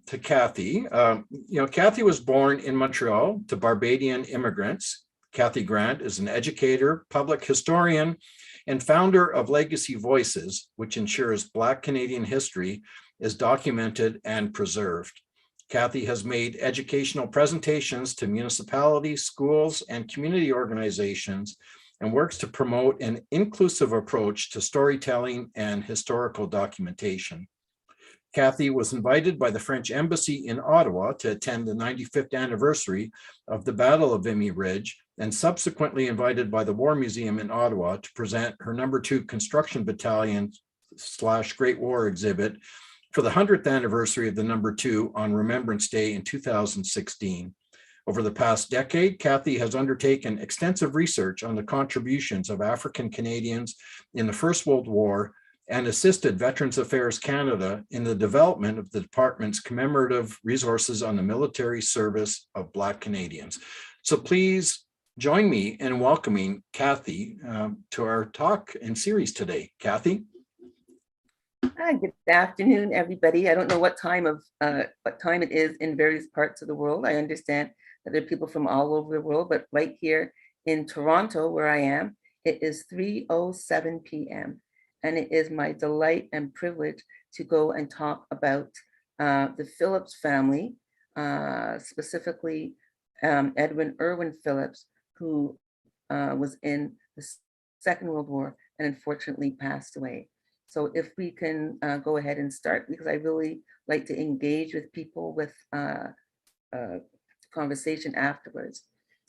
to Kathy. Kathy was born in Montreal to Barbadian immigrants. Kathy Grant is an educator, public historian, and founder of Legacy Voices, which ensures Black Canadian history is documented and preserved. Kathy has made educational presentations to municipalities, schools, and community organizations, and works to promote an inclusive approach to storytelling and historical documentation. Kathy was invited by the French Embassy in Ottawa to attend the 95th anniversary of the Battle of Vimy Ridge, and subsequently invited by the War Museum in Ottawa to present her No. 2 Construction Battalion / Great War exhibit for the 100th anniversary of the No. 2 on Remembrance Day in 2016. Over the past decade, Kathy has undertaken extensive research on the contributions of African Canadians in the First World War and assisted Veterans Affairs Canada in the development of the department's commemorative resources on the military service of Black Canadians. So please join me in welcoming Kathy to our talk and series today. Kathy. Hi, good afternoon, everybody. I don't know what time it is in various parts of the world. I understand that there are people from all over the world, but right here in Toronto, where I am, it is 3:07 p.m. And it is my delight and privilege to go and talk about the Phillips family, specifically Edwin Irwin Phillips, who was in the Second World War and unfortunately passed away. So if we can go ahead and start, because I really like to engage with people with conversation afterwards.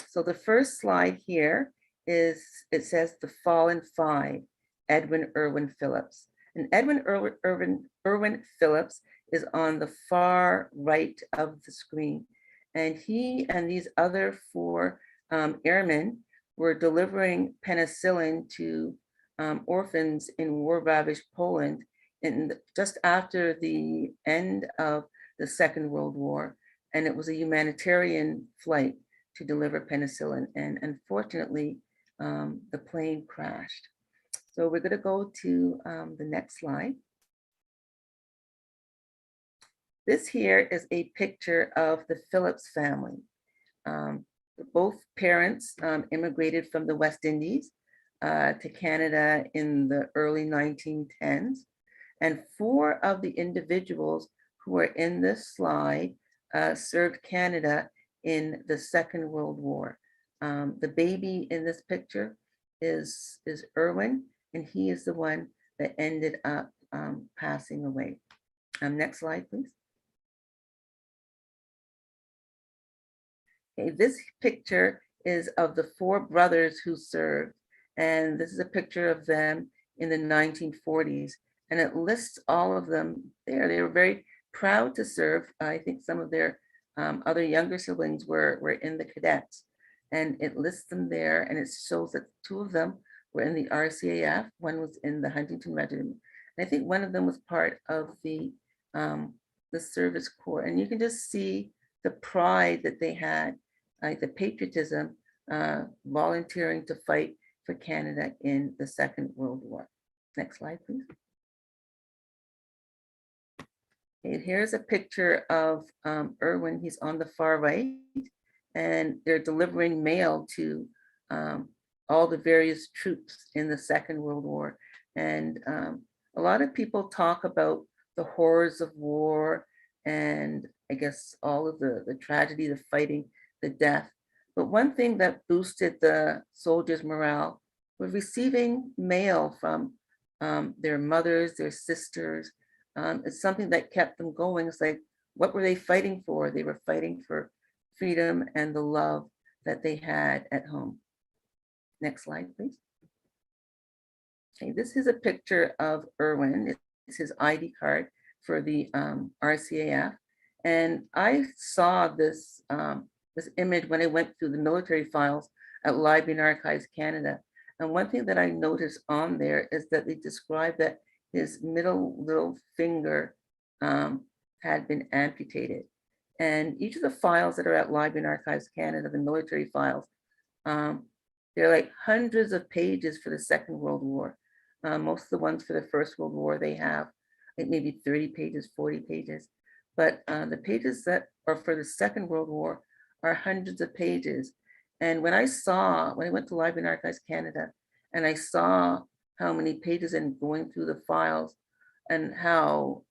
So the first slide here is, it says the Fallen Five, Edwin Irwin Phillips. And Edwin Irwin Phillips is on the far right of the screen. And he and these other four airmen were delivering penicillin to orphans in war-ravaged Poland just after the end of the Second World War. And it was a humanitarian flight to deliver penicillin. And unfortunately, the plane crashed. So we're going to go to the next slide. This here is a picture of the Phillips family. Both parents immigrated from the West Indies to Canada in the early 1910s. And four of the individuals who are in this slide served Canada in the Second World War. The baby in this picture is Irwin, and he is the one that ended up passing away. Next slide, please. Okay, this picture is of the four brothers who served, and this is a picture of them in the 1940s, and it lists all of them there. They were very proud to serve. I think some of their other younger siblings were in the cadets, and it lists them there, and it shows that two of them were in the RCAF, one was in the Huntington Regiment. And I think one of them was part of the Service Corps, and you can just see the pride that they had, like the patriotism, volunteering to fight for Canada in the Second World War. Next slide, please. Okay, here's a picture of Irwin. He's on the far right, and they're delivering mail to all the various troops in the Second World War. And a lot of people talk about the horrors of war and I guess all of the tragedy, the fighting, the death. But one thing that boosted the soldiers' morale was receiving mail from their mothers, their sisters. It's something that kept them going. It's like, what were they fighting for? They were fighting for freedom and the love that they had at home. Next slide, please. Okay, this is a picture of Irwin. It's his ID card for the RCAF. And I saw this, this image when I went through the military files at Library and Archives Canada. And one thing that I noticed on there is that they described that his middle little finger had been amputated. And each of the files that are at Library and Archives Canada, the military files, they're like hundreds of pages for the Second World War. Most of the ones for the First World War, they have like maybe 30 pages, 40 pages. but the pages that are for the Second World War are hundreds of pages. And when I went to Library and Archives Canada, and I saw how many pages and going through the files, and how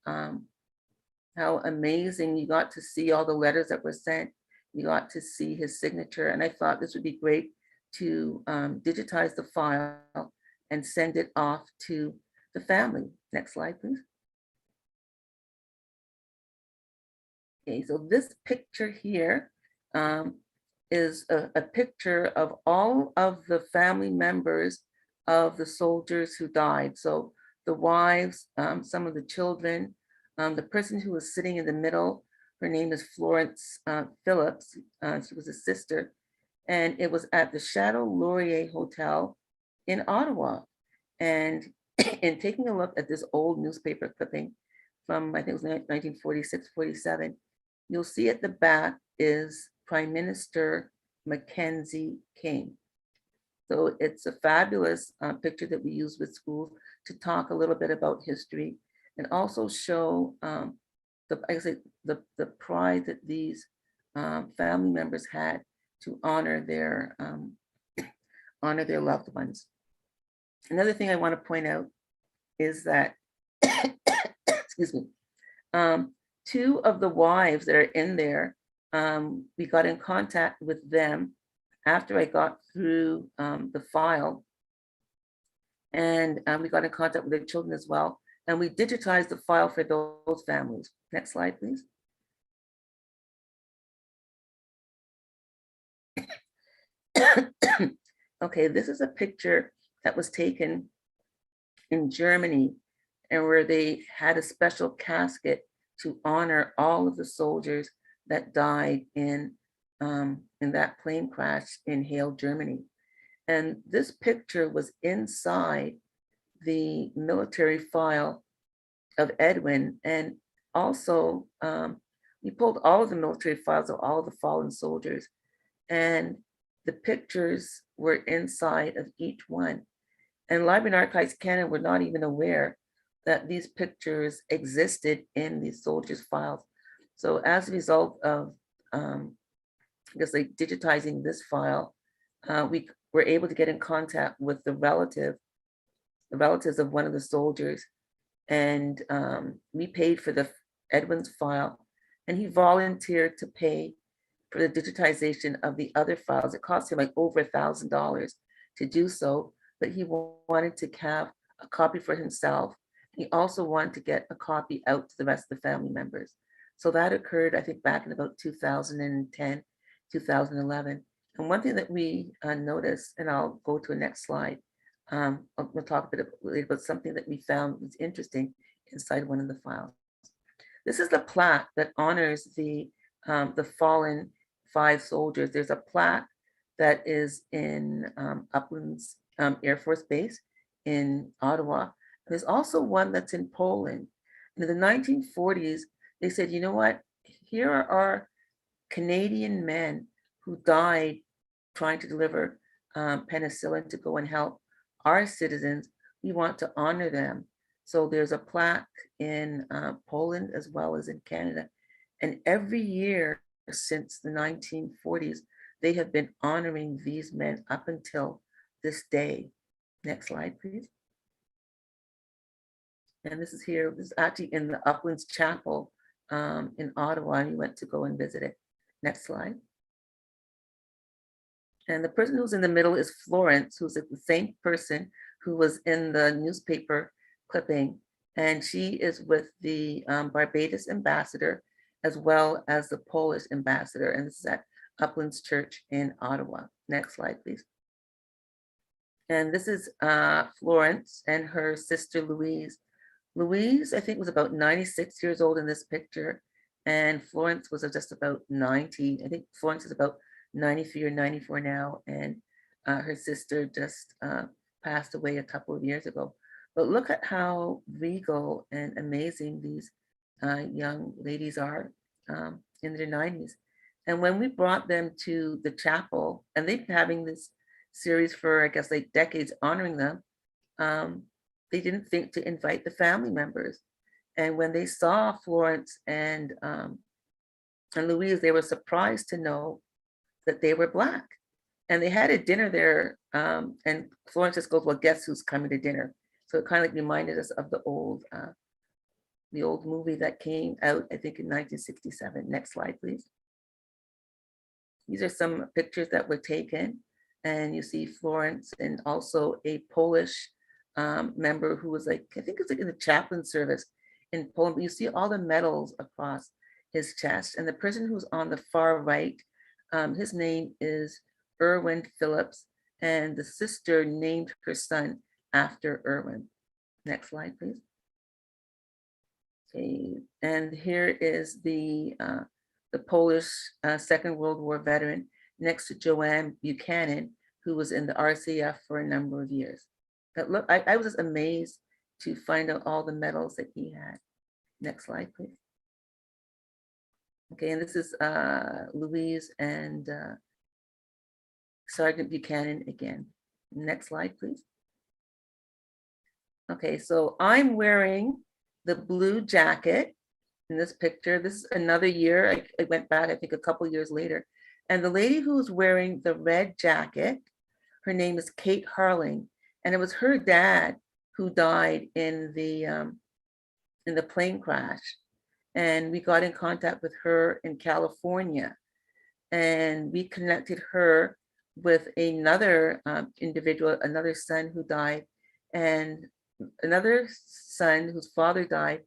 amazing, you got to see all the letters that were sent, you got to see his signature, and I thought this would be great to digitize the file and send it off to the family. Next slide, please. Okay, so this picture here is a picture of all of the family members of the soldiers who died. So the wives, some of the children, the person who was sitting in the middle, her name is Florence Phillips. She was a sister, and it was at the Chateau Laurier Hotel in Ottawa. And in taking a look at this old newspaper clipping from, I think it was 1946, 47, you'll see at the back is Prime Minister Mackenzie King. So it's a fabulous picture that we use with schools to talk a little bit about history, and also show the pride that these family members had to honor their loved ones. Another thing I want to point out is that, excuse me, two of the wives that are in there, we got in contact with them after I got through the file, and we got in contact with their children as well, and we digitized the file for those families. Next slide, please. Okay, this is a picture that was taken in Germany, and where they had a special casket to honor all of the soldiers that died in that plane crash in Hale, Germany. And this picture was inside the military file of Edwin. And also, we pulled all of the military files of all of the fallen soldiers, and the pictures were inside of each one. And Library and Archives Canada were not even aware that these pictures existed in these soldiers' files. So as a result of, I guess, like digitizing this file, we were able to get in contact with the relatives of one of the soldiers, and we paid for the Edwin's file, and he volunteered to pay for the digitization of the other files. It cost him like over $1,000 to do so, but he wanted to have a copy for himself. He also wanted to get a copy out to the rest of the family members. So that occurred, I think, back in about 2010, 2011. And one thing that we noticed, and I'll go to a next slide, we'll talk a bit later about something that we found was interesting inside one of the files. This is the plaque that honors the fallen 5 soldiers. There's a plaque that is in Uplands Air Force Base in Ottawa. There's also one that's in Poland. In the 1940s, they said, you know what? Here are our Canadian men who died trying to deliver penicillin to go and help our citizens. We want to honor them. So there's a plaque in Poland as well as in Canada. And every year since the 1940s, they have been honoring these men up until this day. Next slide, please. And this is here, this is actually in the Uplands Chapel in Ottawa, and we went to go and visit it. Next slide. And the person who's in the middle is Florence, who's the same person who was in the newspaper clipping. And she is with the Barbados ambassador, as well as the Polish ambassador. And this is at Uplands Church in Ottawa. Next slide, please. And this is Florence and her sister Louise. Louise, I think, was about 96 years old in this picture, and Florence was just about 90. I think Florence is about 93 or 94 now, and her sister just passed away a couple of years ago. But look at how regal and amazing these young ladies are in their 90s. And when we brought them to the chapel, and they've been having this series for, I guess, like decades, honoring them, they didn't think to invite the family members. And when they saw Florence and Louise, they were surprised to know that they were Black. And they had a dinner there. And Florence just goes, well, guess who's coming to dinner? So it kind of like reminded us of the old movie that came out, I think in 1967. Next slide, please. These are some pictures that were taken. And you see Florence and also a Polish member who was like, I think it's like in the chaplain service in Poland. But you see all the medals across his chest. And the person who's on the far right, his name is Erwin Phillips, and the sister named her son after Erwin. Next slide, please. Okay, and here is the Polish Second World War veteran next to Joanne Buchanan, who was in the RCF for a number of years. But look, I was just amazed to find out all the medals that he had. Next slide, please. Okay, and this is Louise and Sergeant Buchanan again. Next slide, please. Okay, so I'm wearing the blue jacket in this picture. This is another year. I went back, I think a couple years later. And the lady who's wearing the red jacket, her name is Kate Harling. And it was her dad who died in the plane crash. And we got in contact with her in California. And we connected her with another individual, another son who died, and another son whose father died.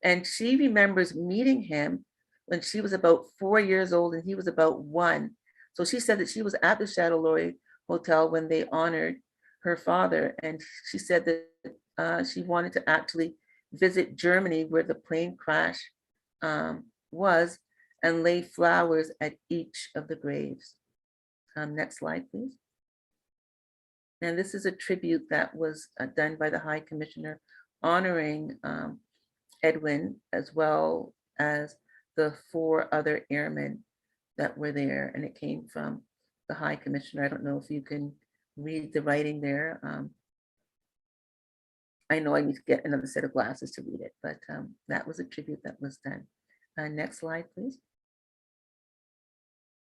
And she remembers meeting him when she was about 4 years old and he was about 1. So she said that she was at the Chateau Laurier Hotel when they honored her father. And she said that she wanted to actually visit Germany where the plane crash was, and lay flowers at each of the graves. Next slide, please. And this is a tribute that was done by the High Commissioner honoring Edwin, as well as the 4 other airmen that were there. And it came from the High Commissioner. I don't know if you can read the writing there. I know I need to get another set of glasses to read it, but that was a tribute that was done. Next slide, please.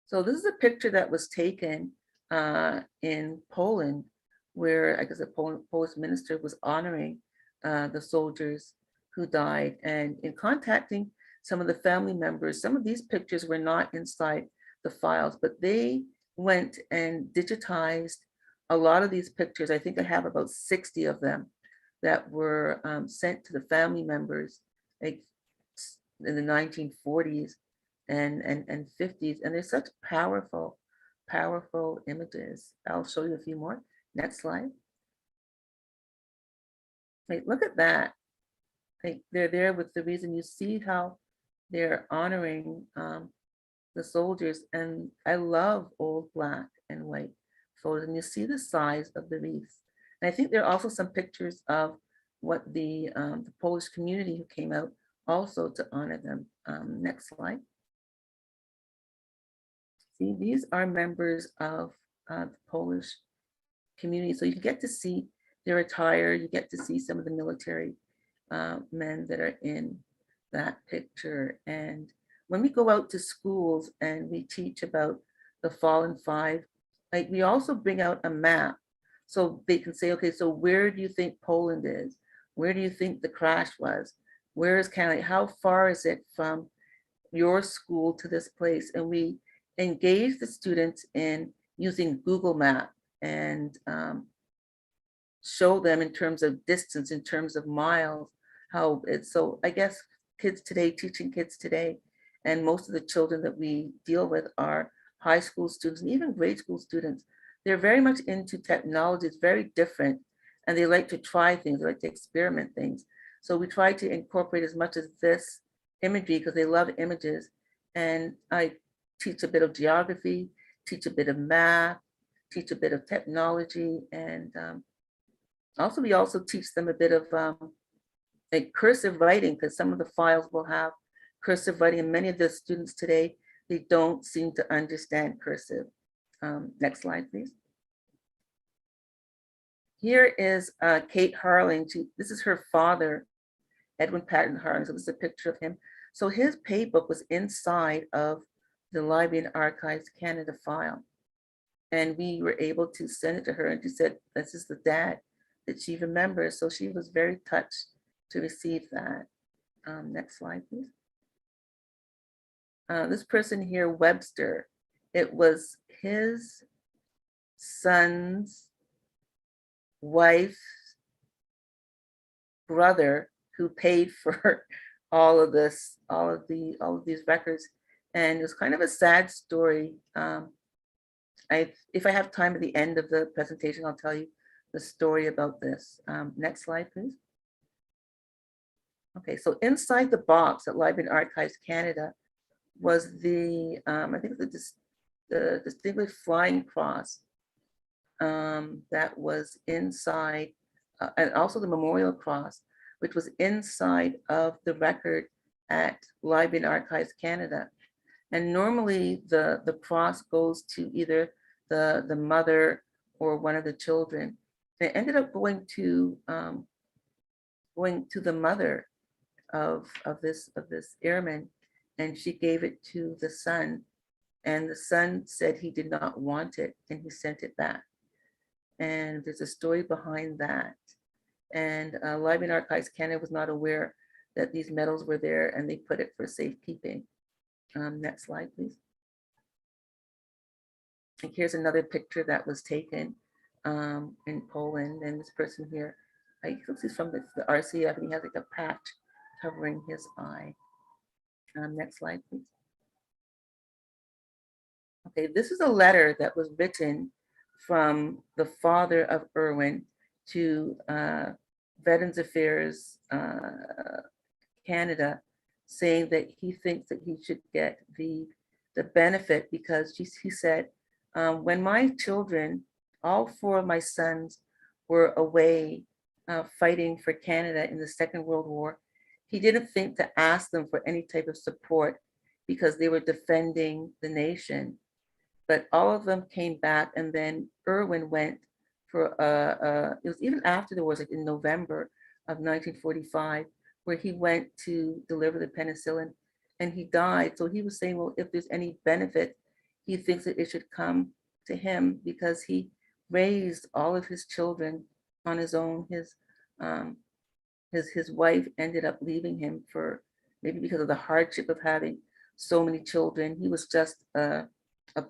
So this is a picture that was taken in Poland, where I guess a Polish minister was honoring the soldiers who died. And in contacting some of the family members, some of these pictures were not inside the files, but they went and digitized a lot of these pictures. I think I have about 60 of them that were sent to the family members, like in the 1940s and 50s. And they're such powerful images. I'll show you a few more. Next slide. Like, look at that. Like, they're there with the reason. You see how they're honoring the soldiers. And I love old Black and white photos. And you see the size of the wreaths. And I think there are also some pictures of what the Polish community who came out also to honor them. Next slide. See, these are members of the Polish community. So you get to see their attire, you get to see some of the military men that are in that picture. And when we go out to schools and we teach about the Fallen Five, like, we also bring out a map so they can say, okay, so where do you think Poland is? Where do you think the crash was? Where is Canada? How far is it from your school to this place? And we engage the students in using Google Map and show them in terms of distance, in terms of miles, how it's. So I guess kids today, teaching kids today, and most of the children that we deal with are high school students and even grade school students. They're very much into technology. It's very different. And they like to try things, they like to experiment things. So we try to incorporate as much of this imagery because they love images. And I teach a bit of geography, teach a bit of math, teach a bit of technology. And also we also teach them a bit of like cursive writing, because some of the files will have cursive writing, and many of the students today, they don't seem to understand cursive. Next slide, please. Here is Kate Harling. This is her father Edwin Patton Harlan. So this is a picture of him. So his pay book was inside of the Library and Archives Canada file. And we were able to send it to her, and she said, this is the dad that she remembers. So she was very touched to receive that. Next slide, please. This person here, Webster, it was his son's wife's brother who paid for all of this, all of these records. And it was kind of a sad story. If I have time at the end of the presentation, I'll tell you the story about this. Next slide, please. Okay, so inside the box at Library and Archives Canada was the, I think the Distinguished Flying Cross that was inside, and also the Memorial Cross, which was inside of the record at Library and Archives Canada. And normally the cross goes to either the mother or one of the children. It ended up going to the mother of this airman, and she gave it to the son, and the son said he did not want it, and he sent it back. And there's a story behind that. And Library and Archives Canada was not aware that these medals were there, and they put it for safekeeping. Next slide, please. And here's another picture that was taken in Poland, and this person here, I think he's from the RCF, and he has like a patch covering his eye. Next slide, please. Okay, this is a letter that was written from the father of Irwin to Veterans Affairs Canada, saying that he thinks that he should get the benefit because he said, when my children, all four of my sons, were away fighting for Canada in the Second World War, he didn't think to ask them for any type of support because they were defending the nation. But all of them came back, and then Irwin went for, it was even after the war, like in November of 1945, where he went to deliver the penicillin, and he died. So he was saying, well, if there's any benefit, he thinks that it should come to him because he raised all of his children on his own. His wife ended up leaving him for maybe because of the hardship of having so many children. He was just a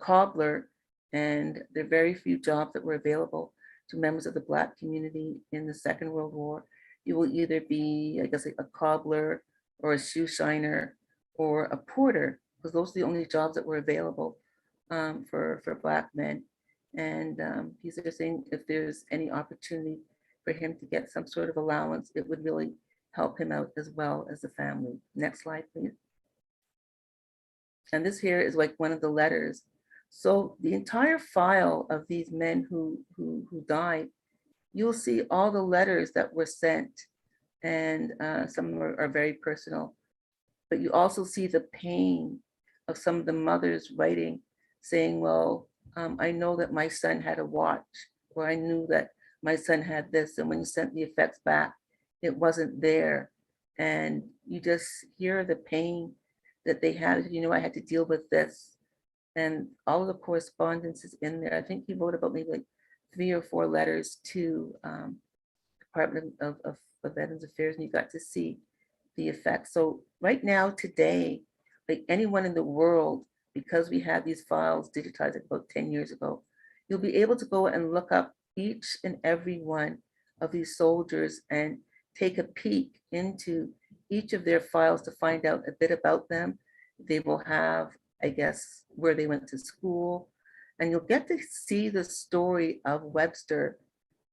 cobbler, and there are very few jobs that were available to members of the Black community in the Second World War. You will either be, I guess, a cobbler or a shoe shiner or a porter, because those are the only jobs that were available for Black men. And he's just saying if there's any opportunity for him to get some sort of allowance, it would really help him out as well as the family. Next slide, please. And this here is like one of the letters. So the entire file of these men who died, you'll see all the letters that were sent, and some of them are very personal, but you also see the pain of some of the mothers writing, saying, well, I know that my son had a watch, or I knew that my son had this, and when you sent the effects back, it wasn't there. And you just hear the pain that they had. You know, I had to deal with this. And all of the correspondence is in there. I think he wrote about maybe like 3 or 4 letters to Department of Veterans Affairs, and you got to see the effects. So right now, today, like anyone in the world, because we had these files digitized about 10 years ago, you'll be able to go and look up each and every one of these soldiers and take a peek into each of their files to find out a bit about them. They will have, I guess, where they went to school, and you'll get to see the story of Webster,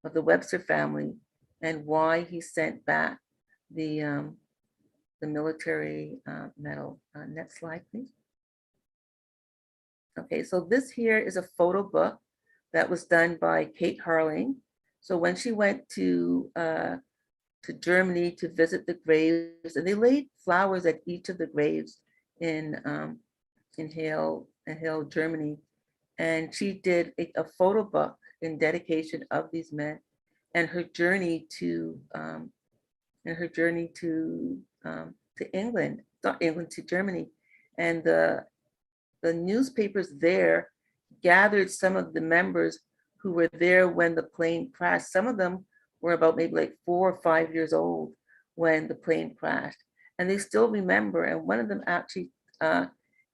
of the Webster family, and why he sent back the military medal. Next slide, please. Okay, so this here is a photo book that was done by Kate Harling. So when she went to Germany to visit the graves, and they laid flowers at each of the graves in Halle, Germany, and she did a photo book in dedication of these men and her journey to and her journey to England, not England, to Germany. And the newspapers there gathered some of the members who were there when the plane crashed. Some of them were about maybe like 4 or 5 years old when the plane crashed, and they still remember. And one of them actually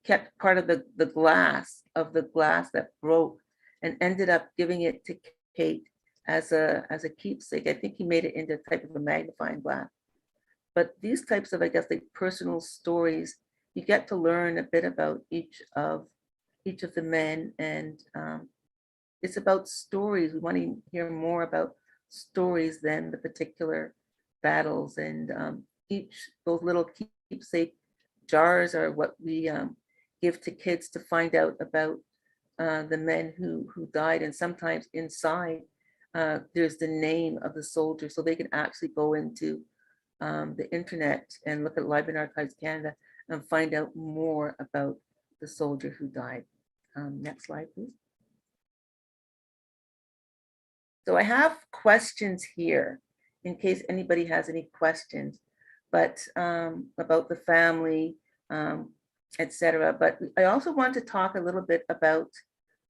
kept part of the glass that broke and ended up giving it to Kate as a keepsake. I think he made it into a type of a magnifying glass. But these types of, I guess, like personal stories, you get to learn a bit about each of the men, and it's about stories. We want to hear more about stories than the particular battles, and those little keepsake jars are what we give to kids to find out about the men who died, and sometimes inside there's the name of the soldier, so they can actually go into the internet and look at Library and Archives Canada and find out more about the soldier who died. Next slide, please. So I have questions here in case anybody has any questions, but about the family, etc. But I also want to talk a little bit about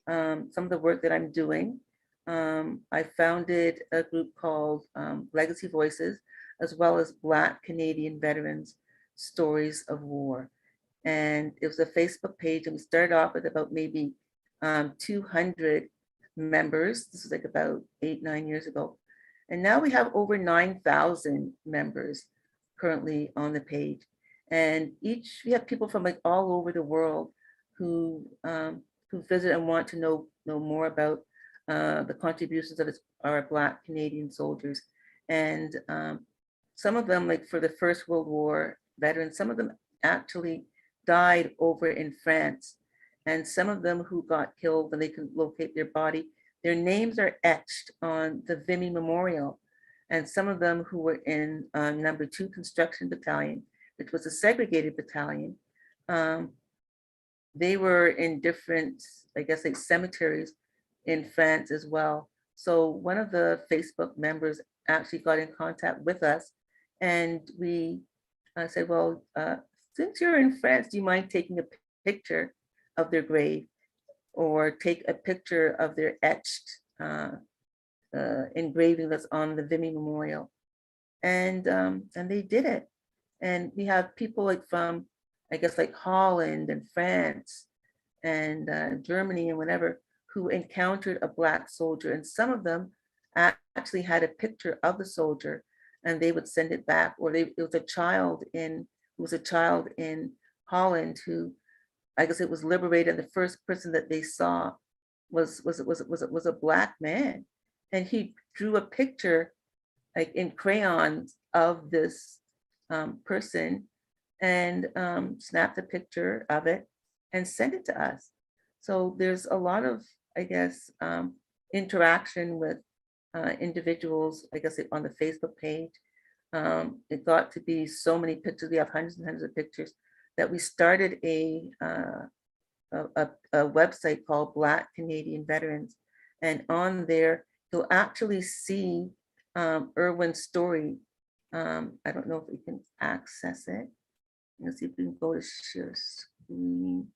some of the work that I'm doing. I founded a group called Legacy Voices, as well as Black Canadian Veterans Stories of War. And it was a Facebook page, and we started off with about maybe 200 members. This was like about 8-9 years ago. And now we have over 9,000 members currently on the page. And we have people from like all over the world who visit and want to know more about the contributions of our Black Canadian soldiers. And some of them, like for the First World War veterans, some of them actually died over in France. And some of them who got killed, and they can locate their body, their names are etched on the Vimy Memorial. And some of them who were in number 2 Construction Battalion, which was a segregated battalion, they were in different, I guess, like cemeteries in France as well. So one of the Facebook members actually got in contact with us, and we said, well, since you're in France, do you mind taking a picture of their grave, or take a picture of their etched engraving that's on the Vimy Memorial? And they did it. And we have people like from, I guess, like Holland and France and Germany and whatever, who encountered a Black soldier. And some of them actually had a picture of the soldier, and they would send it back. Or it was a child in Holland who, I guess, it was liberated. And the first person that they saw was a Black man, and he drew a picture like in crayons of this person, and snapped a picture of it and sent it to us. So there's a lot of, I guess, interaction with individuals, I guess, on the Facebook page. It got to be so many pictures. We have hundreds and hundreds of pictures that we started a website called Black Canadian Veterans. And on there, you'll actually see Irwin's story. I don't know if we can access it. Let's see if we can go to share screen.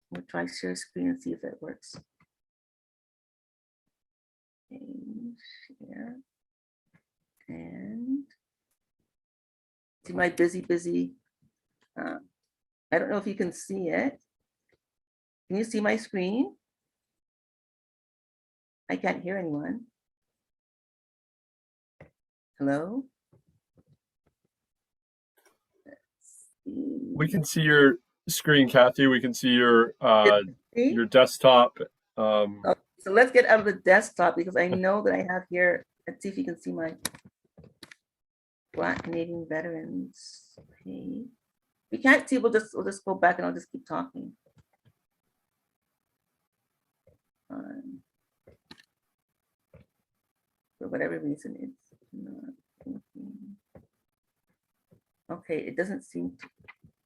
We'll try share screen and see if it works. Okay, share. And see my busy. I don't know if you can see it. Can you see my screen? I can't hear anyone. Hello? We can see your screen, Kathy. We can see your desktop. Okay, so let's get out of the desktop, because I know that I have here. Let's see if you can see my Black Canadian Veterans page. If you can't see, we'll just go back and I'll just keep talking. For whatever reason, it's not thinking. Okay, it doesn't seem to.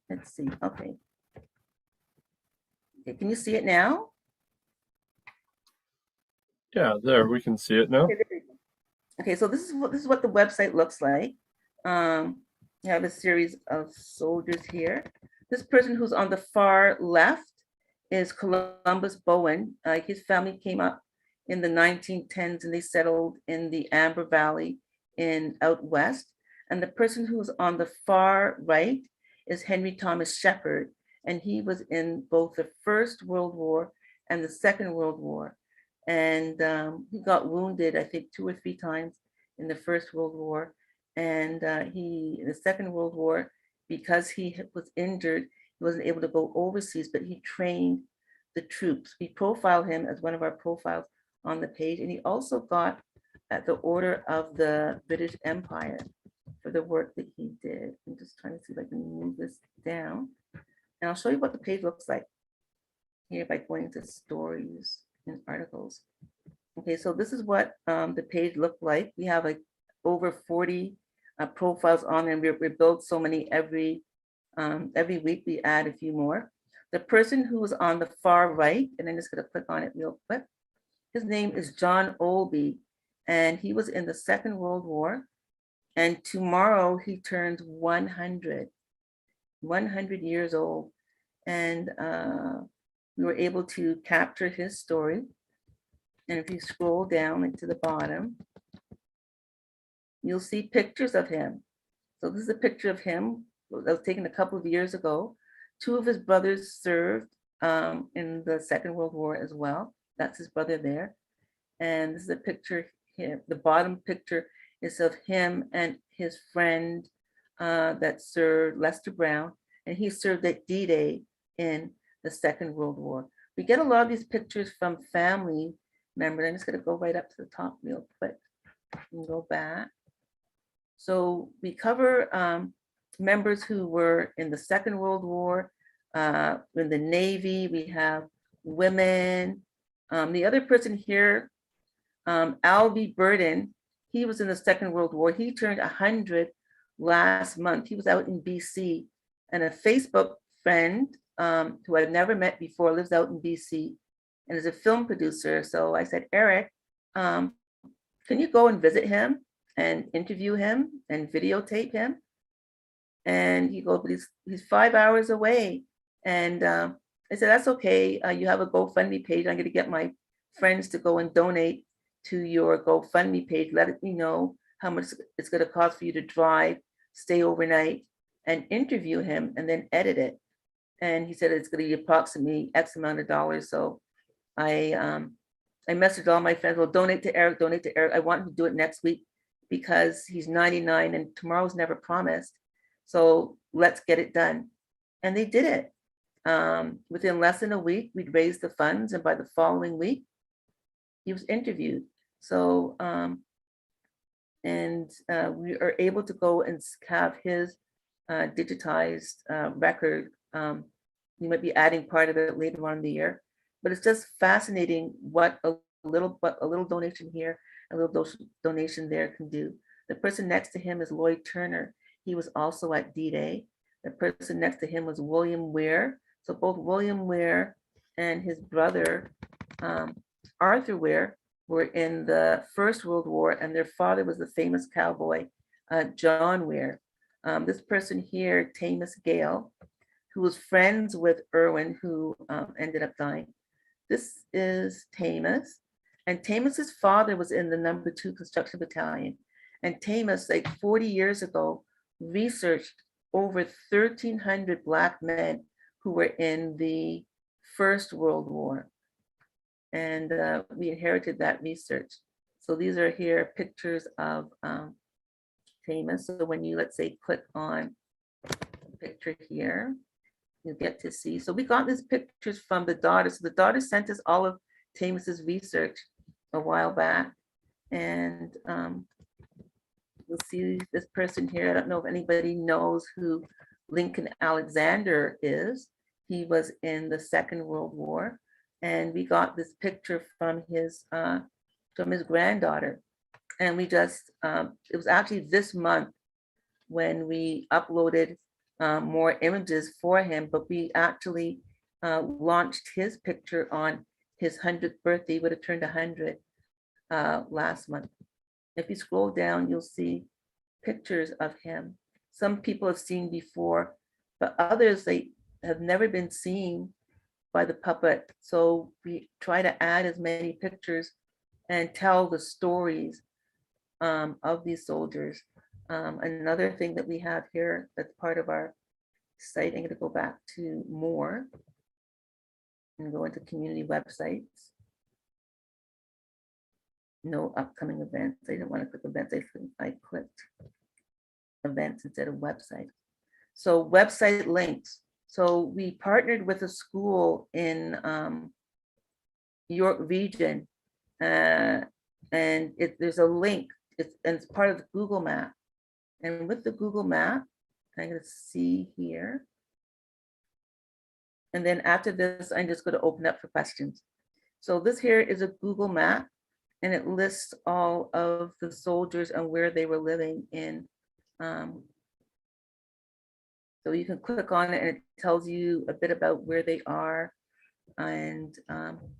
Let's see. Okay. Okay, can you see it now? Yeah, there, we can see it now. Okay, so this is what the website looks like. You have a series of soldiers here. This person who's on the far left is Columbus Bowen. His family came up in the 1910s and they settled in the Amber Valley in out west. And the person who's on the far right is Henry Thomas Shepard. And he was in both the First World War and the Second World War. And he got wounded, I think, 2 or 3 times in the First World War. And in the Second World War, because he was injured, he wasn't able to go overseas, but he trained the troops. We profile him as one of our profiles on the page. And he also got at the Order of the British Empire for the work that he did. I'm just trying to see if I can move this down. And I'll show you what the page looks like here by going to stories and articles. Okay, so this is what the page looked like. We have like over 40 profiles on, and we build so many every week. We add a few more. The person who is on the far right, and I'm just going to click on it real quick. His name is John Alby, and he was in the Second World War. And tomorrow he turns 100 years old. And we were able to capture his story. And if you scroll down to the bottom, you'll see pictures of him. So this is a picture of him that was taken a couple of years ago. 2 of his brothers served in the Second World War as well. That's his brother there. And this is a picture here. The bottom picture is of him and his friend that served, Lester Brown, and he served at D-Day in the Second World War. We get a lot of these pictures from family members. I'm just going to go right up to the top real quick and go back. So we cover members who were in the Second World War, in the Navy. We have women. The other person here, Alby Burton, he was in the Second World War. He turned 100 last month. He was out in BC, and a Facebook friend who I've never met before lives out in BC and is a film producer. So I said, Eric, can you go and visit him and interview him and videotape him? And he goes, but he's 5 hours away. And I said, that's okay. You have a GoFundMe page. I'm going to get my friends to go and donate to your GoFundMe page. Let me know how much it's going to cost for you to drive, stay overnight, and interview him, and then edit it. And he said it's going to be approximately X amount of dollars. So I messaged all my friends, well, donate to Eric, donate to Eric. I want him to do it next week because he's 99 and tomorrow's never promised. So let's get it done. And they did it. Within less than a week, we'd raised the funds, and by the following week, he was interviewed. So, we are able to go and have his digitized record. We might be adding part of it later on in the year, but it's just fascinating what a little donation here, a little donation there can do. The person next to him is Lloyd Turner. He was also at D-Day. The person next to him was William Ware. So both William Ware and his brother, Arthur Ware, were in the First World War, and their father was the famous cowboy, John Ware. This person here, Tamus Gale, who was friends with Irwin, who ended up dying. This is Tamus, and Tamus's father was in the No. 2 Construction Battalion. And Tamus, like 40 years ago, researched over 1,300 Black men who were in the First World War. And we inherited that research. So these are here pictures of Tamus. So when you, let's say, click on the picture here, you get to see. So we got these pictures from the daughter. So the daughter sent us all of Tamus's research a while back. And you'll see this person here. I don't know if anybody knows who Lincoln Alexander is. He was in the Second World War. And we got this picture from his granddaughter. And we just, it was actually this month when we uploaded more images for him, but we actually launched his picture on his 100th birthday. He would have turned 100 last month. If you scroll down, you'll see pictures of him. Some people have seen before, but others, they have never been seen by the puppet. So we try to add as many pictures and tell the stories of these soldiers. Another thing that we have here that's part of our site, I'm going to go back to more and go into community websites. No upcoming events. I didn't want to click events. I clicked events instead of website. So website links. So we partnered with a school in York Region, and there's a link. It's part of the Google Map. And with the Google Map, I'm going to see here. And then after this, I'm just going to open up for questions. So this here is a Google Map, and it lists all of the soldiers and where they were living in. So you can click on it and it tells you a bit about where they are. And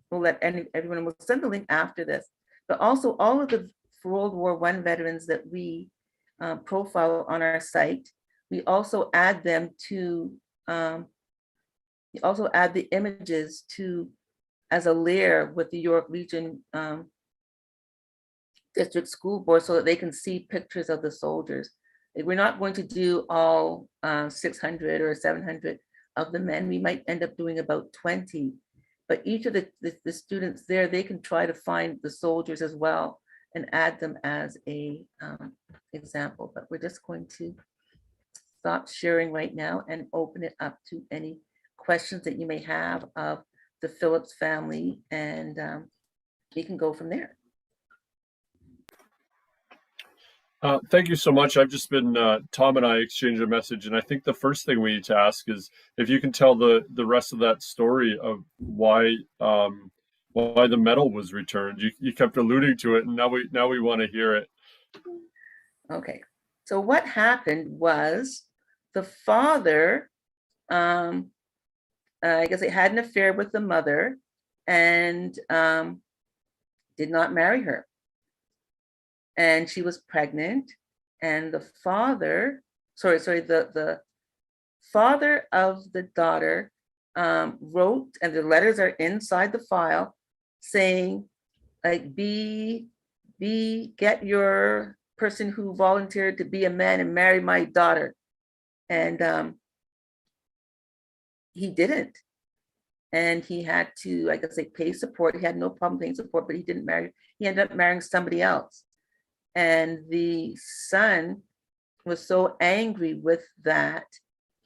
we'll let everyone, we'll send the link after this. But also all of the World War I veterans that we profile on our site, we also add them to, we also add the images to as a layer with the York Region District School Board so that they can see pictures of the soldiers. We're not going to do all 600 or 700 of the men. We might end up doing about 20, but each of the students there, they can try to find the soldiers as well and add them as a example. But we're just going to stop sharing right now and open it up to any questions that you may have of the Phillips family, and we can go from there. Thank you so much. I've just been, Tom and I exchanged a message, and I think the first thing we need to ask is if you can tell the rest of that story of why the medal was returned. You kept alluding to it, and now we want to hear it. Okay, so what happened was the father, I guess he had an affair with the mother and did not marry her. And she was pregnant, and the father, the father of the daughter wrote, and the letters are inside the file, saying, like, get your person who volunteered to be a man and marry my daughter. And he didn't. And he had to, I guess, pay support. He had no problem paying support, but he didn't marry. He ended up marrying somebody else. And the son was so angry with that,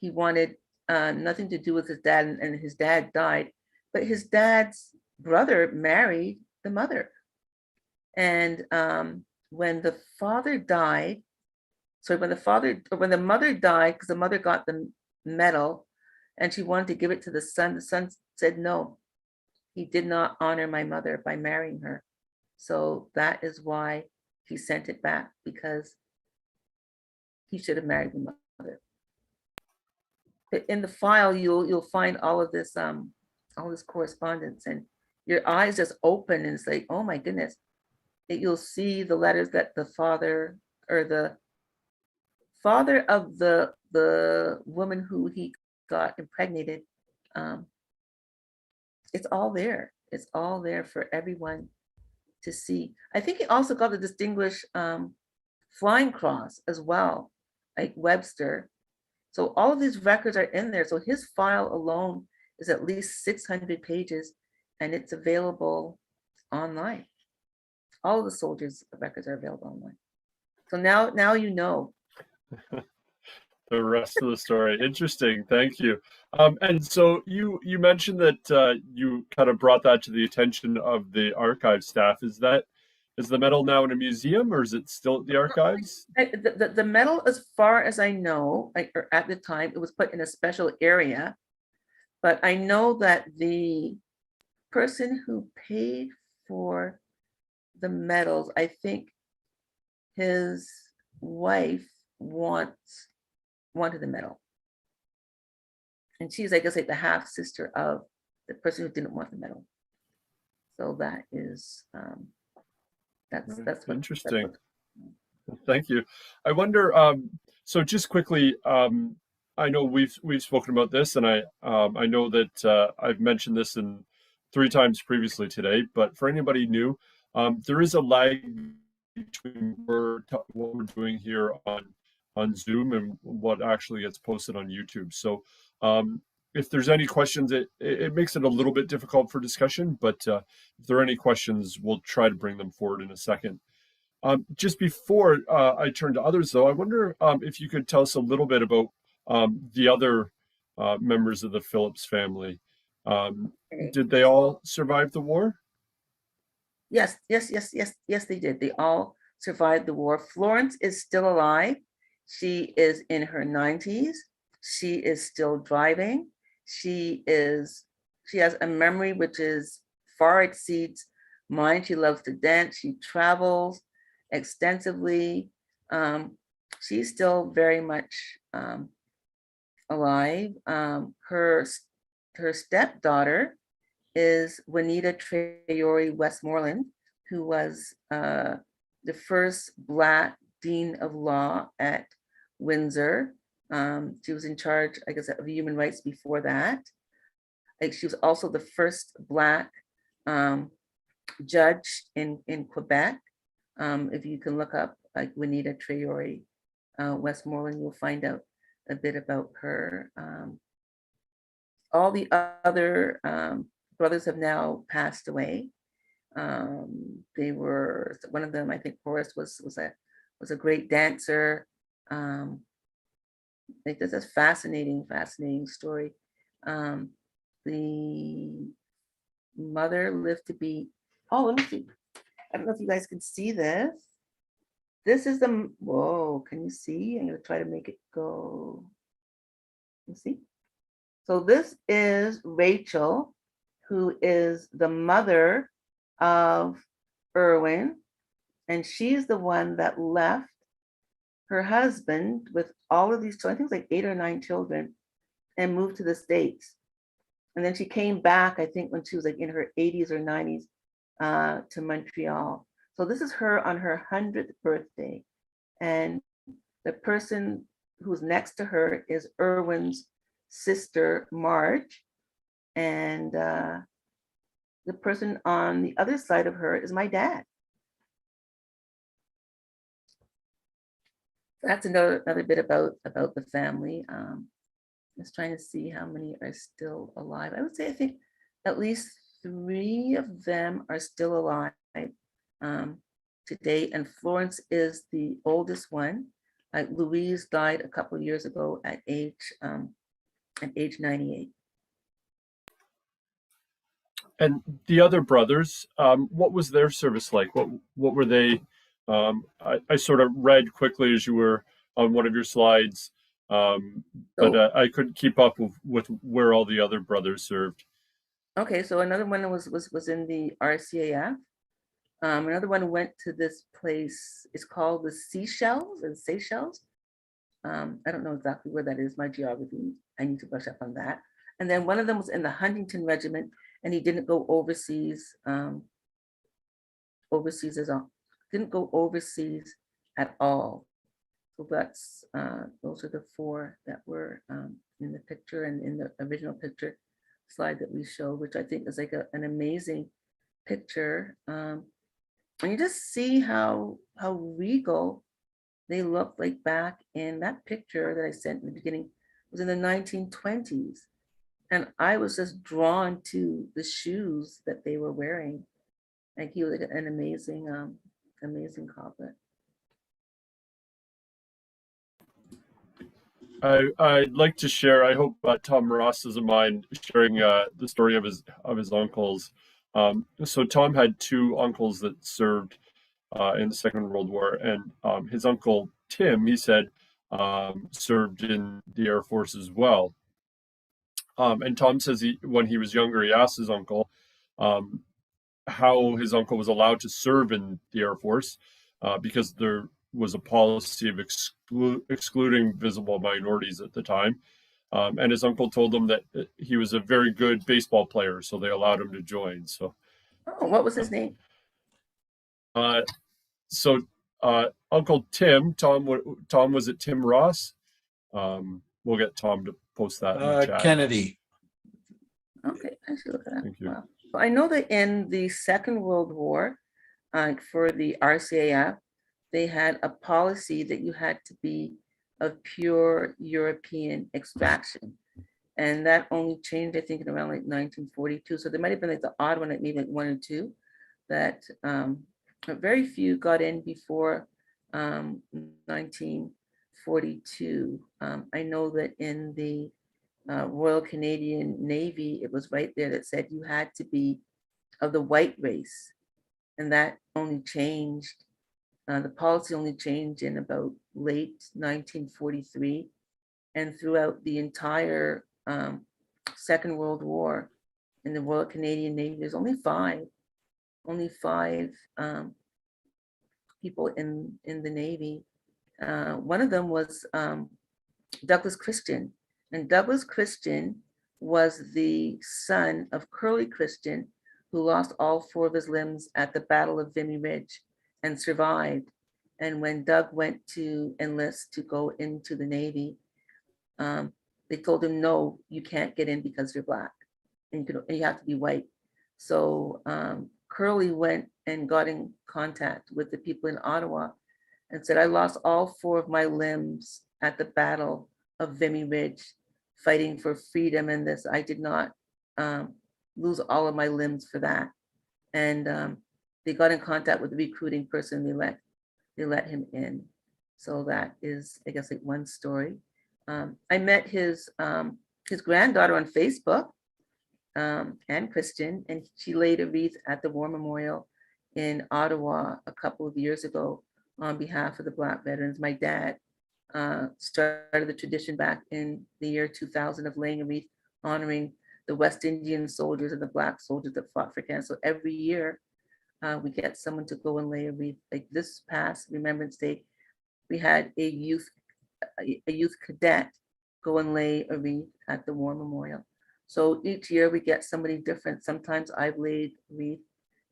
he wanted nothing to do with his dad, and his dad died. But his dad's brother married the mother. And when the father died, when the mother died, because the mother got the medal and she wanted to give it to the son said no, he did not honor my mother by marrying her. So that is why he sent it back, because he should have married the mother. But in the file, you'll find all of this correspondence, and your eyes just open and it's like, oh my goodness. You'll see the letters that the father, or the father of the woman who he got impregnated, it's all there. It's all there for everyone to see. I think he also got the Distinguished Flying Cross as well, like Webster. So all of these records are in there. So his file alone is at least 600 pages, and it's available online. All of the soldiers' records are available online. So now you know. The rest of the story. Interesting. Thank you. And so you mentioned that you kind of brought that to the attention of the archive staff. Is the medal now in a museum, or is it still at the archives? The medal, as far as I know, at the time, it was put in a special area. But I know that the person who paid for the medals, I think his wife wanted the medal. And she's, I guess, like the half sister of the person who didn't want the medal. So that is, that's what, interesting. Thank you. I wonder, so just quickly, I know we've spoken about this, and I know that I've mentioned this in 3 times previously today, but for anybody new, there is a lag between what we're doing here on Zoom and what actually gets posted on YouTube. So if there's any questions, it makes it a little bit difficult for discussion, but if there are any questions, we'll try to bring them forward in a second. Just before I turn to others, though, I wonder if you could tell us a little bit about the other members of the Phillips family. Okay. Did they all survive the war? Yes, they did. They all survived the war. Florence is still alive. She is in her 90s. She is still driving. She has a memory which is far exceeds mine. She loves to dance. She travels extensively. She's still very much alive. Her stepdaughter is Juanita Traore Westmoreland, who was the first Black Dean of Law at Windsor. She was in charge, I guess, of human rights before that. Like, she was also the first Black judge in Quebec. If you can look up like Juanita Traore Westmoreland, you'll find out a bit about her. All the other brothers have now passed away. They were, one of them, I think Horace was a great dancer. Like, this is fascinating story. The mother lived to be, oh, let me see. I don't know if you guys can see this. This is the, whoa, can you see? I'm gonna try to make it go. You see? So this is Rachel, who is the mother of Erwin, and she's the one that left her husband with all of these children, I think it was like 8 or 9 children, and moved to the States. And then she came back, I think, when she was like in her 80s or 90s to Montreal. So this is her on her 100th birthday. And the person who's next to her is Erwin's sister, Marge. And the person on the other side of her is my dad. That's another bit about the family. Just trying to see how many are still alive. I would say, I think at least 3 of them are still alive today, and Florence is the oldest one. Louise died a couple of years ago at age 98. And the other brothers, what was their service like? What were they? I sort of read quickly as you were on one of your slides, but I couldn't keep up with where all the other brothers served. Okay, so another one was in the RCAF. Another one went to this place. It's called the Seychelles. I don't know exactly where that is. My geography, I need to brush up on that. And then one of them was in the Huntington Regiment, and he didn't go overseas. Didn't go overseas at all. So that's those are the 4 that were in the picture and in the original picture slide that we showed, which I think is like an amazing picture. And you just see how regal they look like back in that picture that I sent in the beginning. It was in the 1920s. And I was just drawn to the shoes that they were wearing. Like, he was an amazing cobbler. I'd like to share. I hope Tom Ross doesn't mind sharing the story of his uncles. So Tom had 2 uncles that served in the Second World War, and his uncle Tim, he said, served in the Air Force as well. And Tom says when he was younger, he asked his uncle how his uncle was allowed to serve in the Air Force because there was a policy of excluding visible minorities at the time. And his uncle told him that he was a very good baseball player, so they allowed him to join. So, what was his name? So Uncle Tim, Tom, was it Tim Ross? We'll get Tom to post that in the chat. Kennedy. Okay, I should look at that. Thank you. Wow. I know that in the Second World War, for the RCAF, they had a policy that you had to be of pure European extraction. And that only changed, I think, in around like 1942. So there might have been like the odd one, like maybe like one or two, that very few got in before 1942. I know that in the Royal Canadian Navy, it was right there that said you had to be of the white race. And that only changed, the policy only changed in about late 1943. And throughout the entire Second World War in the Royal Canadian Navy, there's only five people in the Navy. One of them was Douglas Christian. And Douglas Christian was the son of Curly Christian, who lost all four of his limbs at the Battle of Vimy Ridge and survived. And when Doug went to enlist to go into the Navy, they told him, no, you can't get in because you're Black and you have to be white. So Curly went and got in contact with the people in Ottawa and said, I lost all four of my limbs at the Battle of Vimy Ridge, fighting for freedom and this. I did not lose all of my limbs for that. And they got in contact with the recruiting person. They let him in. So that is, I guess, like one story. I met his granddaughter on Facebook, Anne Christian, and she laid a wreath at the War Memorial in Ottawa a couple of years ago on behalf of the Black veterans. My dad started the tradition back in the year 2000 of laying a wreath honoring the West Indian soldiers and the Black soldiers that fought for Canada. So every year we get someone to go and lay a wreath. Like this past Remembrance Day, we had a youth cadet go and lay a wreath at the War Memorial. So each year we get somebody different. Sometimes I've laid a wreath,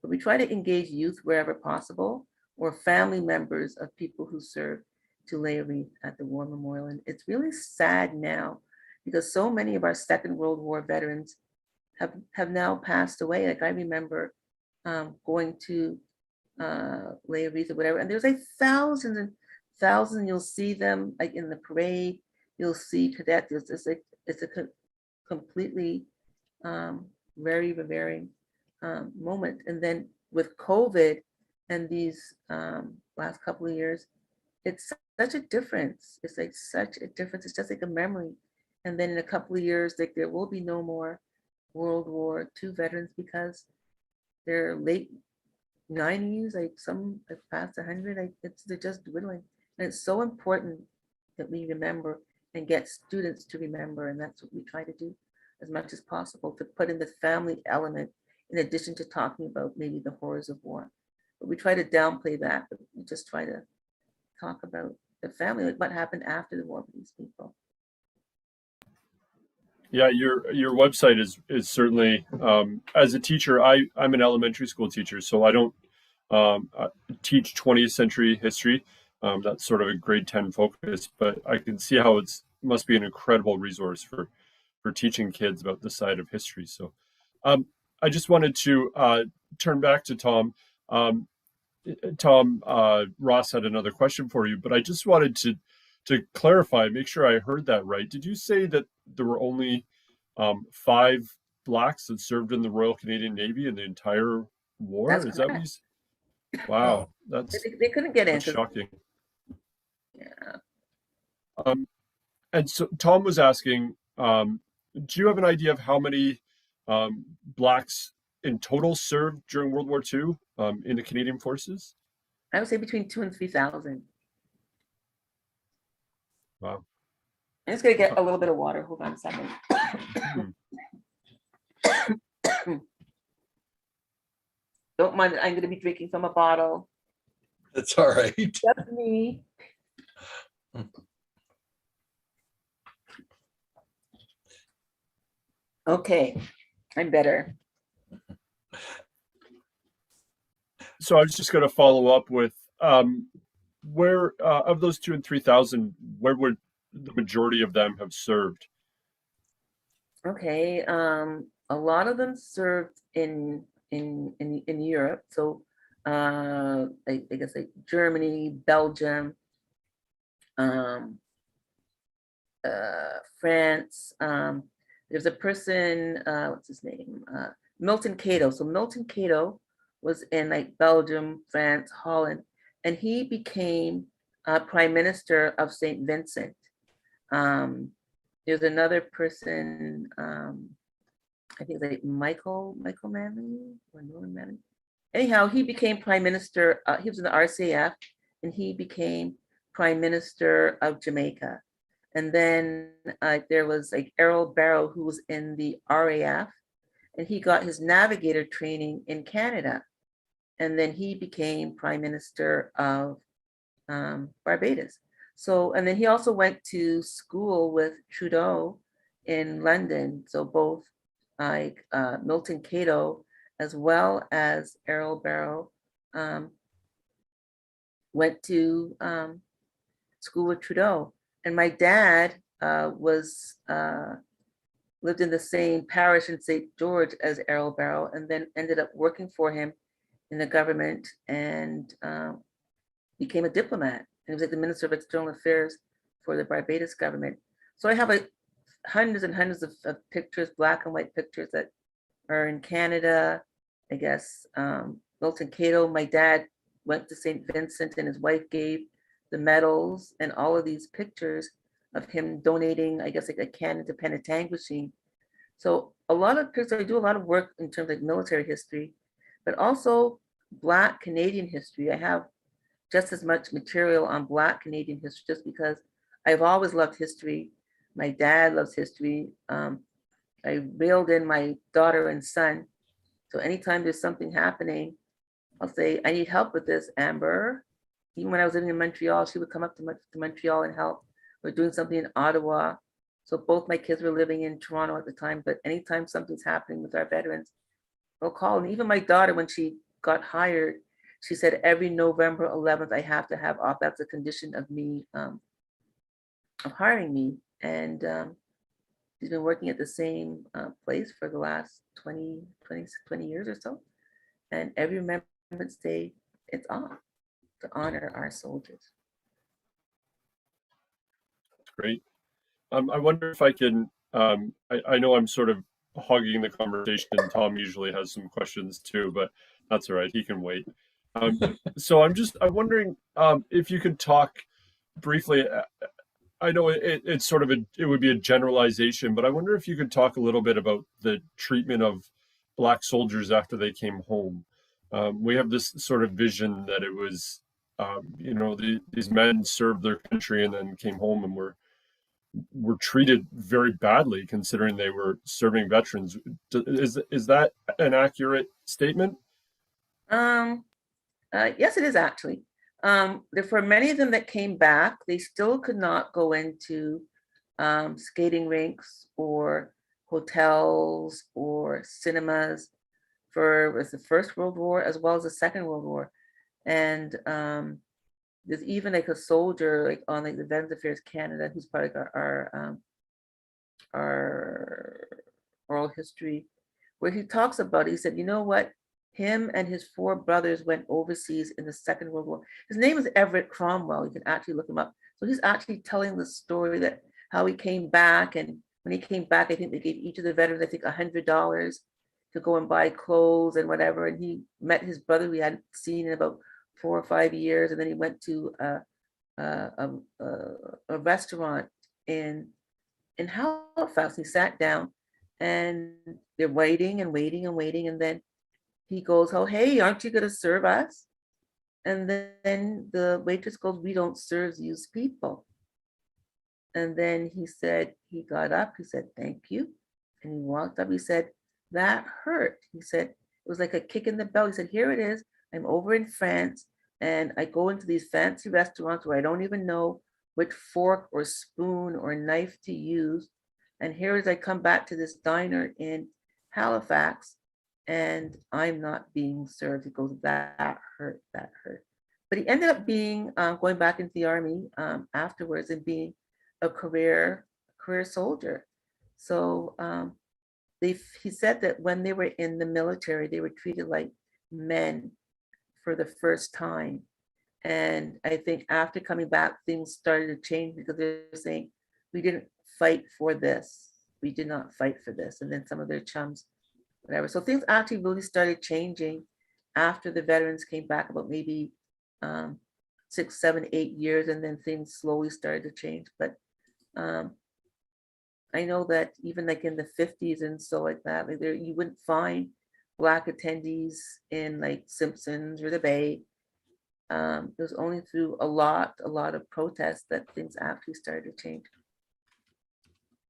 but we try to engage youth wherever possible, or family members of people who serve, to lay a wreath at the War Memorial. And it's really sad now because so many of our Second World War veterans have now passed away. Like I remember going to lay a wreath or whatever, and there's like thousands and thousands. You'll see them like in the parade. You'll see cadets. It's a completely very revering moment. And then with COVID and these last couple of years, it's such a difference. It's like such a difference. It's just like a memory. And then in a couple of years, like there will be no more World War II veterans because they're late 90s, like some have passed 100. Like they're just dwindling. And it's so important that we remember and get students to remember. And that's what we try to do as much as possible, to put in the family element in addition to talking about maybe the horrors of war. But we try to downplay that, but we just try to talk about the family, like what happened after the war for these people. Yeah, your website is certainly, as a teacher, I'm an elementary school teacher, so I don't teach 20th century history. That's sort of a grade 10 focus, but I can see how it must be an incredible resource for teaching kids about this side of history. So I just wanted to turn back to Tom. Tom, Ross had another question for you, but I just wanted to clarify, make sure I heard that right. Did you say that there were only 5 Blacks that served in the Royal Canadian Navy in the entire war? That's Is that what you said? Wow, that's they couldn't get in. shocking. Yeah. And so Tom was asking, do you have an idea of how many Blacks in total served during World War II in the Canadian forces? I would say between 2,000 and 3,000. Wow. I'm just gonna get a little bit of water. Hold on a second. Don't mind that I'm gonna be drinking from a bottle. That's all right. That's me. Okay, I'm better. So I was just going to follow up with, where of those 2 and 3,000, where would the majority of them have served? Okay, a lot of them served in Europe. So I guess like Germany, Belgium, um, France. There's a person, what's his name? Milton Cato. So Milton Cato was in like Belgium, France, Holland, and he became Prime Minister of St. Vincent. There's another person, I think it's like Michael Manley or Norman Manley. Anyhow, he became Prime Minister. He was in the RCF, and he became Prime Minister of Jamaica. And then there was like Errol Barrow, who was in the RAF, and he got his navigator training in Canada. And then he became Prime Minister of Barbados. So, and then he also went to school with Trudeau in London. So both like Milton Cato as well as Errol Barrow went to school with Trudeau. And my dad was lived in the same parish in St. George as Errol Barrow, and then ended up working for him in the government and became a diplomat. And he was like the Minister of External Affairs for the Barbados government. So I have like hundreds and hundreds of pictures, black and white pictures that are in Canada. I guess Milton Cato, my dad went to St. Vincent and his wife gave the medals, and all of these pictures of him donating, I guess, like a cannon to Penetanguishene. So a lot of pictures, I do a lot of work in terms of military history, but also Black Canadian history. I have just as much material on Black Canadian history just because I've always loved history. My dad loves history. I reeled in my daughter and son. So anytime there's something happening, I'll say, I need help with this, Amber. Even when I was living in Montreal, she would come up to Montreal and help. We're doing something in Ottawa. So both my kids were living in Toronto at the time, but anytime something's happening with our veterans, I'll call. And even my daughter, when she got hired, she said every November 11th, I have to have off. That's a condition of me, of hiring me. And she's been working at the same place for the last 20 years or so. And every Remembrance Day, it's off to honor our soldiers. That's great. I wonder if I can, I know I'm sort of hogging the conversation, and Tom usually has some questions too, but that's all right. He can wait. So I'm wondering if you could talk briefly. I know it's sort of it would be a generalization, but I wonder if you could talk a little bit about the treatment of Black soldiers after they came home. We have this sort of vision that it was, these men served their country and then came home and were treated very badly considering they were serving veterans. Is that an accurate statement? Yes, it is actually. For many of them that came back, they still could not go into skating rinks or hotels or cinemas for the First World War as well as the Second World War. And there's even like a soldier like on like the Veterans Affairs Canada, who's part of our oral history, where he talks about it. He said, you know what? Him and his 4 brothers went overseas in the Second World War. His name is Everett Cromwell. You can actually look him up. So he's actually telling the story that how he came back. And when he came back, I think they gave each of the veterans, I think, $100 to go and buy clothes and whatever. And he met his brother who he hadn't seen in about 4 or 5 years. And then he went to a restaurant in Halifax. He sat down and they're waiting and waiting and waiting. And then he goes, oh, hey, aren't you going to serve us? And then the waitress goes, we don't serve these people. And then he said, he got up, he said, thank you. And he walked up, he said, that hurt. He said, it was like a kick in the belly. He said, here it is. I'm over in France and I go into these fancy restaurants where I don't even know which fork or spoon or knife to use. And here as I come back to this diner in Halifax, and I'm not being served. He goes, that hurt, that hurt. but he ended up being going back into the army afterwards and being a career soldier. So he said that when they were in the military, they were treated like men for the first time. And I think after coming back, things started to change because they're saying, we didn't fight for this. We did not fight for this. And then some of their chums, whatever. So things actually really started changing after the veterans came back, about maybe 6, 7, 8 years. And then things slowly started to change. But I know that even like in the 50s and so like that, like you wouldn't find Black attendees in like Simpsons or the Bay. It was only through a lot of protests that things actually started to change.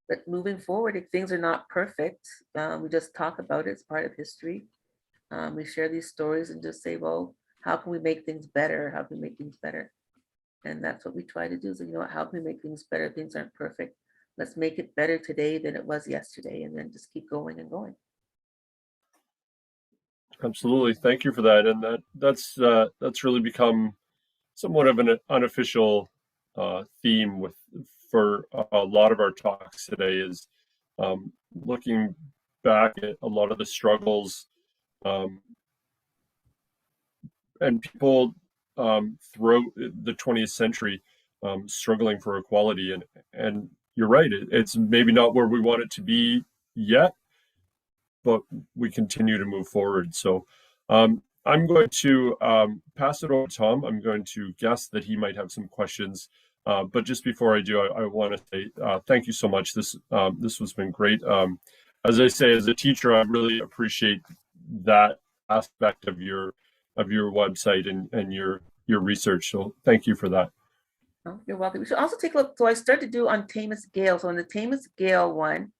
But moving forward, if things are not perfect, we just talk about it. It's part of history. We share these stories and just say, well, how can we make things better? How can we make things better? And that's what we try to do. So, you know what, how can we make things better? Things aren't perfect. Let's make it better today than it was yesterday, and then just keep going and going. Absolutely. Thank you for that. And that's really become somewhat of an unofficial theme for a lot of our talks today, is looking back at a lot of the struggles and people throughout the 20th century struggling for equality. And you're right, it's maybe not where we want it to be yet, but we continue to move forward. So I'm going to pass it over to Tom. I'm going to guess that he might have some questions. But just before I do, I want to say thank you so much. This has been great. As I say, as a teacher, I really appreciate that aspect of your website and your research. So thank you for that. Oh, you're welcome. We should also take a look. So I started to do on Tamus Gale. So in the Tamus Gale one,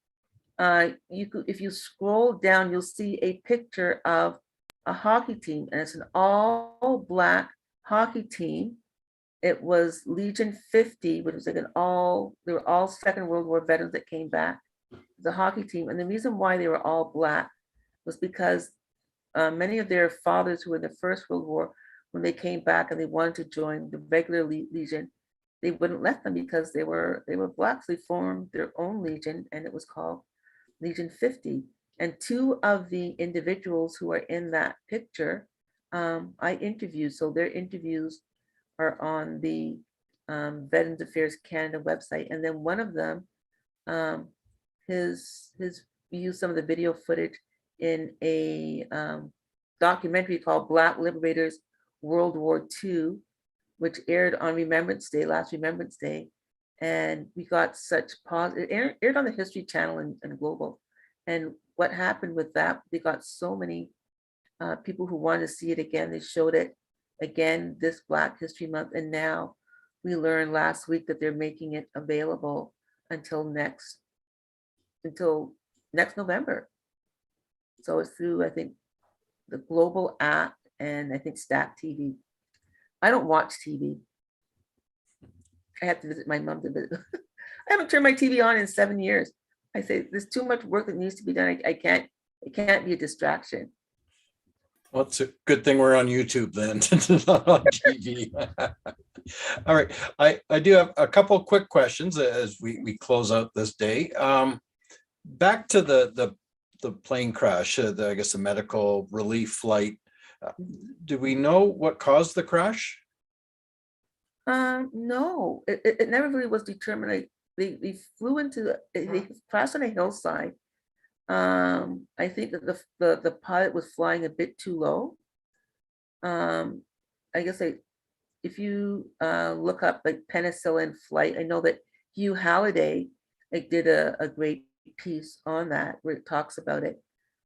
if you scroll down, you'll see a picture of a hockey team, and it's an all Black hockey team. It was Legion 50, which was like they were all Second World War veterans that came back. The hockey team, and the reason why they were all Black was because many of their fathers who were in the First World War, when they came back and they wanted to join the regular Legion, they wouldn't let them because they were Blacks. They formed their own Legion, and it was called Legion 50. And two of the individuals who are in that picture, I interviewed. So their interviews are on the Veterans Affairs Canada website. And then one of them, his used some of the video footage in a documentary called Black Liberators World War II, which aired on Remembrance Day, last Remembrance Day. And we got such positive, it aired on the History Channel and Global. And what happened with that, they got so many people who wanted to see it again. They showed it again this Black History Month. And now we learned last week that they're making it available until next November. So it's through, I think, the Global app and I think Stat TV. I don't watch TV. I have to visit my mom to visit. I haven't turned my TV on in 7 years. I say there's too much work that needs to be done. It can't be a distraction. Well, it's a good thing we're on YouTube then, not on TV. All right, I do have a couple quick questions as we close out this day. Back to the plane crash, I guess the medical relief flight. Do we know what caused the crash? No, it never really was determined. They crashed on a hillside. I think that the pilot was flying a bit too low. I guess if you look up like penicillin flight, I know that Hugh Halliday did a great piece on that where it talks about it.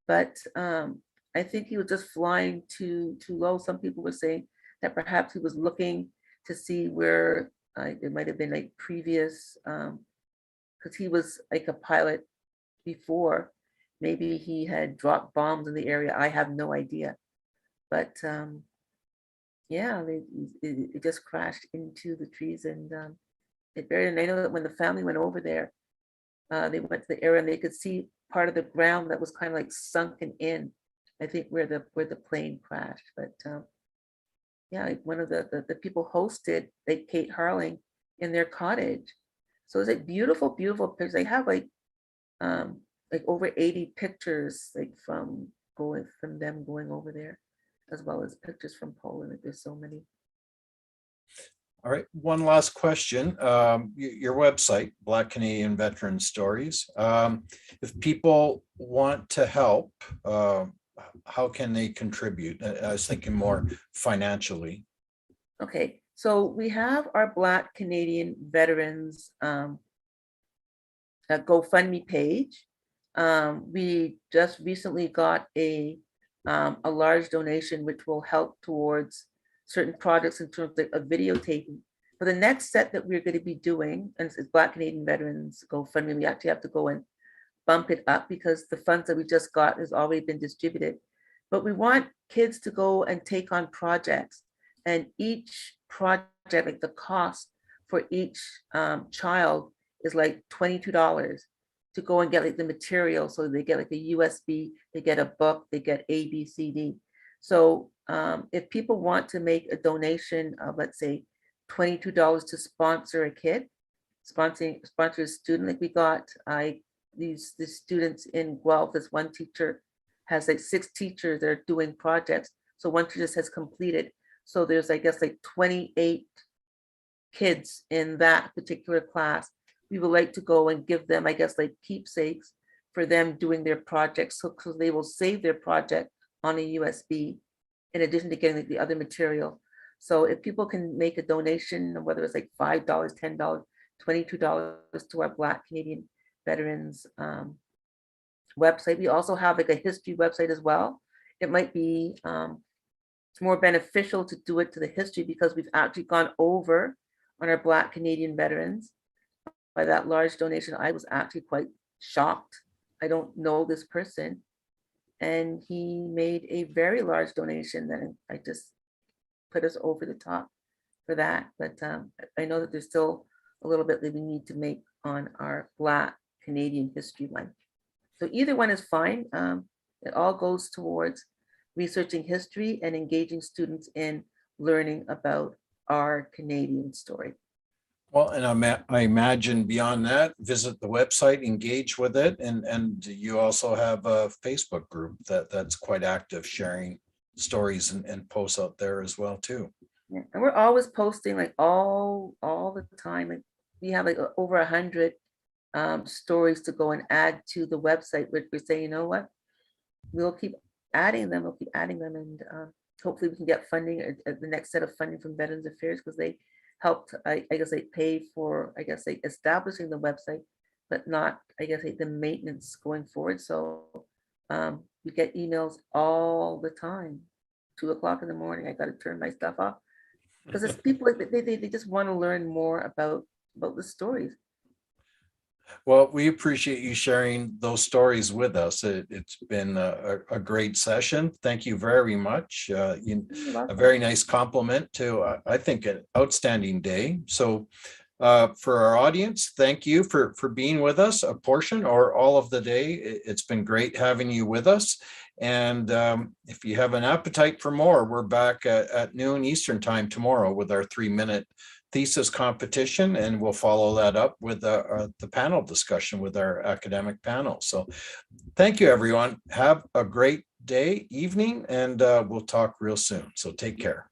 But I think he was just flying too low. Some people were saying that perhaps he was looking to see where there might have been like previous, because he was like a pilot before. Maybe he had dropped bombs in the area. I have no idea. But yeah, it just crashed into the trees and it buried. And I know that when the family went over there, they went to the area and they could see part of the ground that was kind of like sunken in, I think where the plane crashed. But yeah, like one of the people hosted like Kate Harling in their cottage. So it's like beautiful, beautiful pictures. They have like over 80 pictures like from them going over there, as well as pictures from Poland. Like there's so many. All right, one last question. Your website, Black Canadian Veteran Stories. If people want to help, how can they contribute? I was thinking more financially. Okay, so we have our Black Canadian Veterans GoFundMe page. We just recently got a large donation, which will help towards certain projects in terms of videotaping. For the next set that we're going to be doing, and it's Black Canadian Veterans GoFundMe, we actually have to go and bump it up because the funds that we just got has already been distributed. But we want kids to go and take on projects, and each project, like the cost for each child is like $22 to go and get like the material. So they get like a USB, they get a book, they get A, B, C, D. So if people want to make a donation of, let's say, $22 to sponsor a kid, sponsor a student, like we got these students in Guelph, this one teacher has like 6 teachers that are doing projects. So one teacher just has completed. So there's, I guess, like 28 kids in that particular class. We would like to go and give them, I guess, like keepsakes for them doing their projects. So they will save their project on a USB in addition to getting the other material. So if people can make a donation, whether it's like $5, $10, $22 to our Black Canadian Veterans website. We also have like a history website as well. It might be it's more beneficial to do it to the history because we've actually gone over on our Black Canadian veterans by that large donation. I was actually quite shocked. I don't know this person, and he made a very large donation that I just put us over the top for that. But I know that there's still a little bit that we need to make on our Black Canadian history one. So either one is fine. It all goes towards researching history and engaging students in learning about our Canadian story. Well, and I imagine beyond that, visit the website, engage with it, and you also have a Facebook group that's quite active, sharing stories and posts out there as well too. Yeah. And we're always posting like all the time. Like we have like over 100 stories to go and add to the website, which we say, you know what, we'll keep adding them, and hopefully we can get funding at the next set of funding from Veterans Affairs, because they helped, I guess, they pay for, I guess, like establishing the website, but not, I guess, like the maintenance going forward. So we get emails all the time, 2 o'clock in the morning. I got to turn my stuff off because it's people like they just want to learn more about the stories. Well, we appreciate you sharing those stories with us. It's been a great session. Thank you very much. A very nice compliment to, I think, an outstanding day. So for our audience, thank you for being with us a portion or all of the day. It's been great having you with us. And if you have an appetite for more, we're back at noon Eastern time tomorrow with our 3-minute thesis competition, and we'll follow that up with the panel discussion with our academic panel. So thank you, everyone. Have a great day, evening, and we'll talk real soon. So take care.